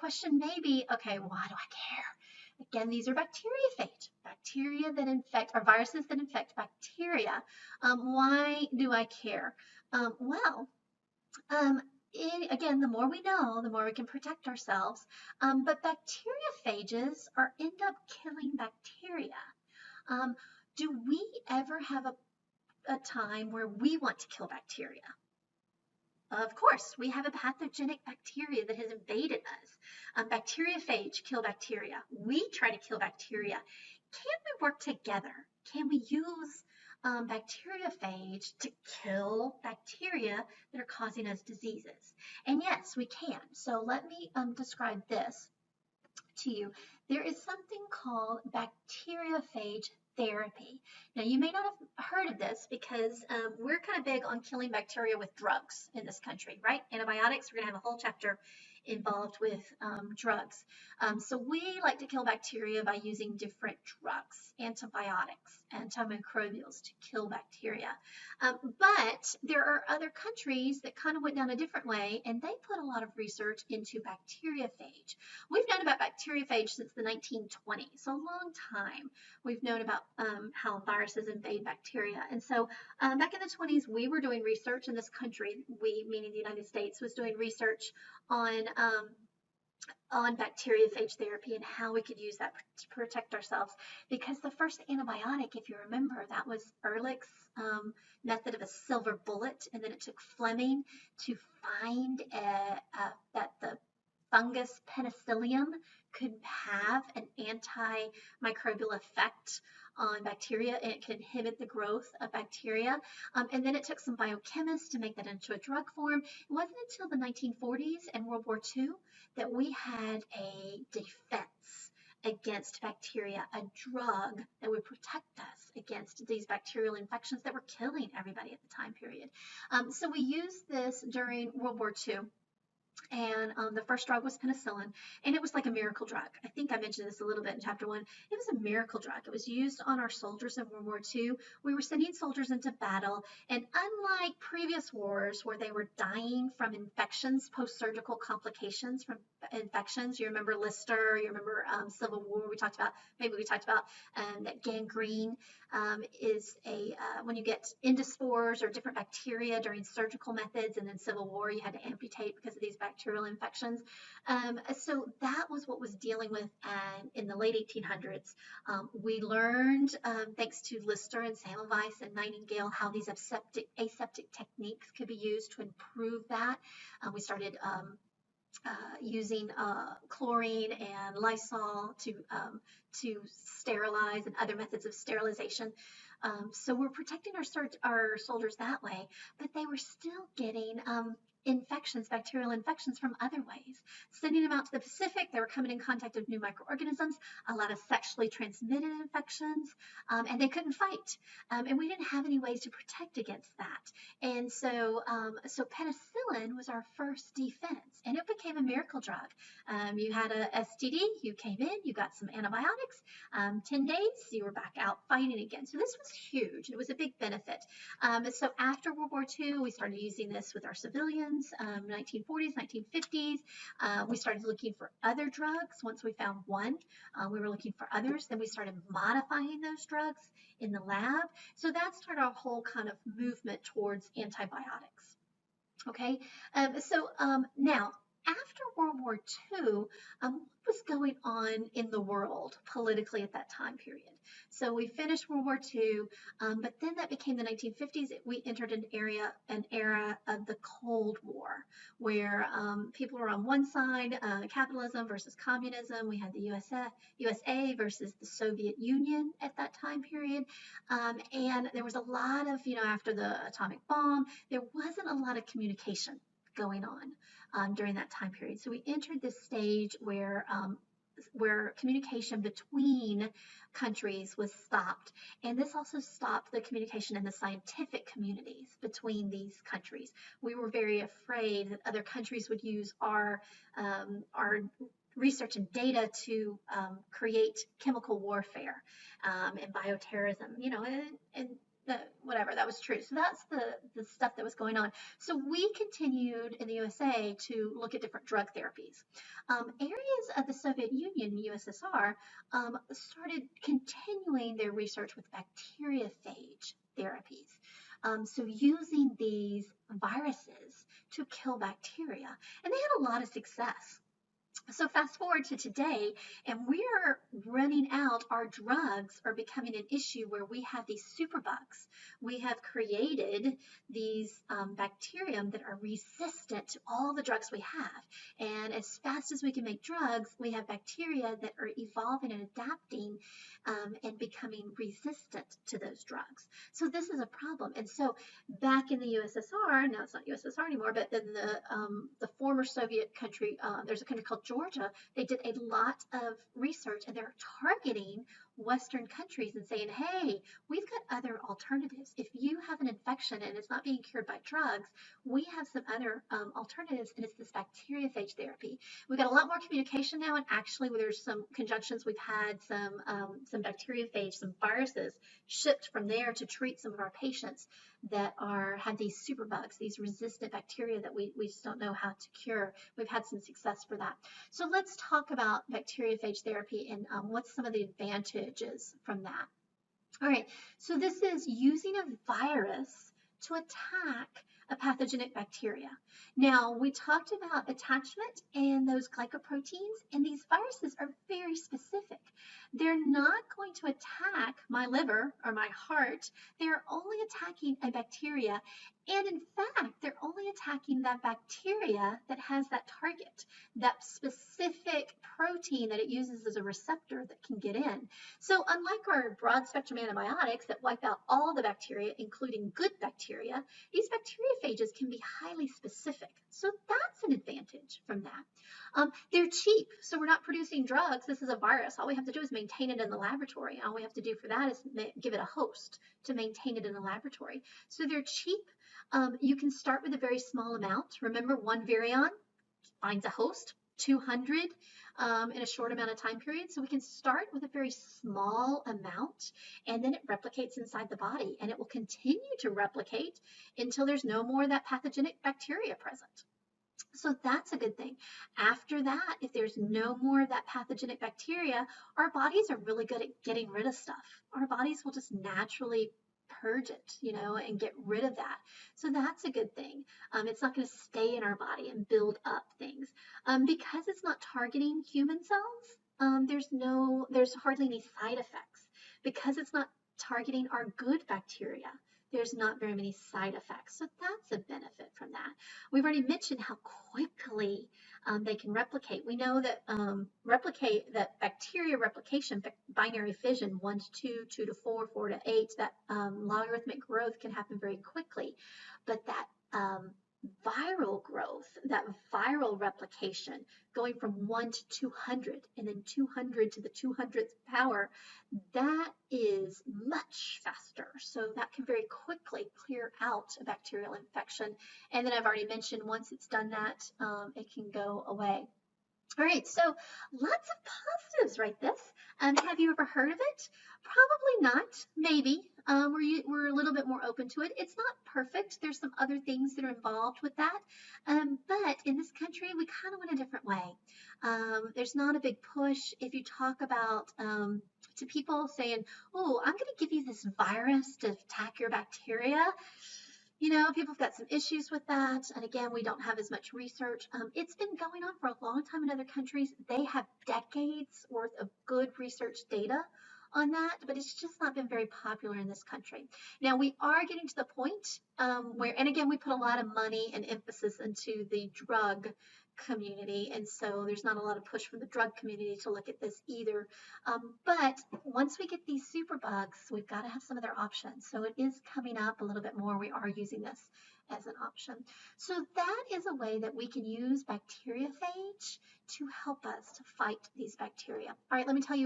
question may be, okay, why do I care? Again, these are bacteriophage, bacteria that infect, or viruses that infect bacteria. Why do I care? Well, um, again, the more we know, the more we can protect ourselves. But bacteriophages are end up killing bacteria. Um, do we ever have a time where we want to kill bacteria? Of course, we have a pathogenic bacteria that has invaded us. Bacteriophage kill bacteria. We try to kill bacteria. Can we work together? Can we use bacteriophage to kill bacteria that are causing us diseases? And yes, we can. So let me describe this to you. There is something called bacteriophage therapy. Now, you may not have heard of this because we're kind of big on killing bacteria with drugs in this country, right? Antibiotics, we're going to have a whole chapter involved with drugs. So we like to kill bacteria by using different drugs, antibiotics, antimicrobials to kill bacteria. But there are other countries that kind of went down a different way, and they put a lot of research into bacteriophage. We've known about bacteriophage since the 1920s, so a long time. We've known about how viruses invade bacteria. And so back in the 20s, we were doing research in this country, we, meaning the United States, was doing research on bacteriophage therapy and how we could use that to protect ourselves. Because the first antibiotic, if you remember, that was Ehrlich's method of a silver bullet, and then it took Fleming to find that the fungus penicillium could have an antimicrobial effect on bacteria, and it could inhibit the growth of bacteria. And then it took some biochemists to make that into a drug form. It wasn't until the 1940s and World War II that we had a defense against bacteria, a drug that would protect us against these bacterial infections that were killing everybody at the time period. So we used this during World War II. And the first drug was penicillin, and it was like a miracle drug. I think I mentioned this a little bit in chapter 1. It was a miracle drug. It was used on our soldiers in World War II. We were sending soldiers into battle, and unlike previous wars where they were dying from infections, post-surgical complications from infections, you remember Lister, you remember Civil War, we talked about that gangrene is when you get endospores or different bacteria during surgical methods, and then Civil War, you had to amputate because of these bacterial infections. So that was what was dealing with in the late 1800s. We learned, thanks to Lister and Semmelweis and Nightingale, how these aseptic techniques could be used to improve that. We started using chlorine and Lysol to sterilize, and other methods of sterilization. So we're protecting our soldiers that way, but they were still getting infections, bacterial infections from other ways. Sending them out to the Pacific, they were coming in contact with new microorganisms, a lot of sexually transmitted infections, and they couldn't fight. And we didn't have any ways to protect against that. And so penicillin was our first defense, and it became a miracle drug. You had a STD, you came in, you got some antibiotics, 10 days, you were back out fighting again. So this was huge. It was a big benefit. So after World War II, we started using this with our civilians. 1940s, 1950s. We started looking for other drugs. Once we found one, we were looking for others. Then we started modifying those drugs in the lab. So that started our whole kind of movement towards antibiotics. Okay, now, after World War II, what was going on in the world politically at that time period? So we finished World War II, but then that became the 1950s. We entered an era of the Cold War, where people were on one side, capitalism versus communism. We had the USA versus the Soviet Union at that time period. And there was a lot of, after the atomic bomb, there wasn't a lot of communication going on during that time period. So we entered this stage where communication between countries was stopped. And this also stopped the communication in the scientific communities between these countries. We were very afraid that other countries would use our research and data to create chemical warfare and bioterrorism, and whatever, that was true. So that's the stuff that was going on. So we continued in the USA to look at different drug therapies. Areas of the Soviet Union, USSR, started continuing their research with bacteriophage therapies. So using these viruses to kill bacteria, and they had a lot of success. So fast forward to today, and we're running out. Our drugs are becoming an issue where we have these superbugs. We have created these bacterium that are resistant to all the drugs we have. And as fast as we can make drugs, we have bacteria that are evolving and adapting and becoming resistant to those drugs. So this is a problem. And so back in the USSR, now it's not USSR anymore, but in the former Soviet country, there's a country called Georgia. They did a lot of research, and they're targeting Western countries and saying, hey, we've got other alternatives. If you have an infection and it's not being cured by drugs, we have some other alternatives, and it's this bacteriophage therapy. We've got a lot more communication now, and actually there's some conjunctions. We've had some bacteriophage, some viruses shipped from there to treat some of our patients that have these superbugs, these resistant bacteria that we just don't know how to cure. We've had some success for that. So let's talk about bacteriophage therapy and what's some of the advantages from that. All right, so this is using a virus to attack a pathogenic bacteria. Now, we talked about attachment and those glycoproteins, and these viruses are very specific. They're not going to attack my liver or my heart. They're only attacking a bacteria, and in fact, they're only attacking that bacteria that has that target, that specific protein that it uses as a receptor that can get in. So unlike our broad spectrum antibiotics that wipe out all the bacteria, including good bacteria, these bacteriophages can be highly specific. So that's an advantage from that. They're cheap, so we're not producing drugs. This is a virus. All we have to do is maintain it in the laboratory. All we have to do for that is give it a host to maintain it in the laboratory. So they're cheap. You can start with a very small amount. Remember, one virion finds a host, 200 in a short amount of time period. So we can start with a very small amount, and then it replicates inside the body, and it will continue to replicate until there's no more of that pathogenic bacteria present. So that's a good thing. After that, if there's no more of that pathogenic bacteria, our bodies are really good at getting rid of stuff. Our bodies will just naturally purge it, and get rid of that. So that's a good thing. It's not going to stay in our body and build up things. Because it's not targeting human cells, there's hardly any side effects. Because it's not targeting our good bacteria, there's not very many side effects. So that's a benefit from that. We've already mentioned how quickly they can replicate. We know that bacteria replication, binary fission, 1 to 2, 2 to 4, 4 to 8, that logarithmic growth can happen very quickly. But that viral growth, that viral replication, going from 1 to 200 and then 200 to the 200th power, that is much faster. So that can very quickly clear out a bacterial infection. And then I've already mentioned, once it's done that, it can go away. All right, so lots of positives right this. Have you ever heard of it? Probably not, maybe. We're a little bit more open to it. It's not perfect. There's some other things that are involved with that. But in this country, we kind of went a different way. There's not a big push. If you talk about to people saying, oh, I'm going to give you this virus to attack your bacteria, people have got some issues with that. And again, we don't have as much research. It's been going on for a long time in other countries. They have decades worth of good research data on that, but it's just not been very popular in this country. Now, we are getting to the point where, and again, we put a lot of money and emphasis into the drug community, and so there's not a lot of push from the drug community to look at this either. But once we get these superbugs, we've got to have some other options. So it is coming up a little bit more. We are using this as an option. So that is a way that we can use bacteriophage to help us to fight these bacteria. All right, let me tell you